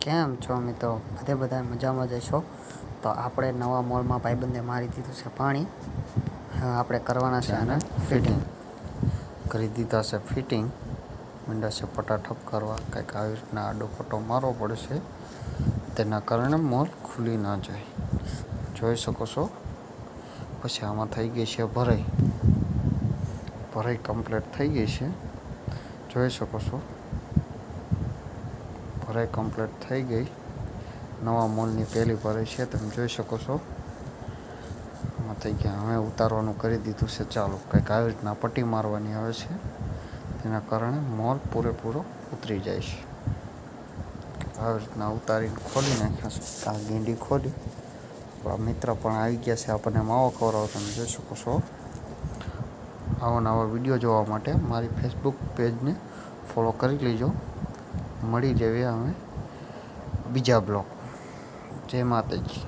કેમ છો મિત્રો? બધા મજામાં જશો. તો આપણે નવા મોલમાં ભાઈબંધે મારી દીધું છે પાણી. હવે આપણે કરવાના છે આને ફિટિંગ. કરી દીધા છે ફિટિંગ. મંડા છે પટાઠપ કરવા, કંઈક આવી રીતના આડો પટ્ટો મારવો પડશે, તેના કારણે મોલ ખુલી ના જાય. જોઈ શકો છો. પછી આમાં થઈ ગઈ છે ભરાઈ કમ્પ્લીટ થઈ ગઈ છે. જોઈ શકો છો. ભરાઈ કમ્પ્લીટ થઈ ગઈ. નવા મોલની પહેલી ભરાઈ છે, તમે જોઈ શકો છો. આમાં થઈ ગયા. હવે ઉતારવાનું કરી દીધું છે ચાલુ. કંઈક આવી રીતના પટ્ટી મારવાની આવે છે, તેના કારણે મોલ પૂરેપૂરો ઉતરી જાય છે. આવી રીતના ઉતારીને ખોલી નાખ્યા છે. આ ગીંડી ખોલી. આપણા મિત્ર પણ આવી ગયા છે, આપણને માવો ખવડાવો. તમે જોઈ શકો છો. આવા નવા વિડીયો જોવા માટે મારી ફેસબુક પેજને ફોલો કરી લેજો. મળી જઈએ અમે બીજા બ્લોગ. જય માતાજી.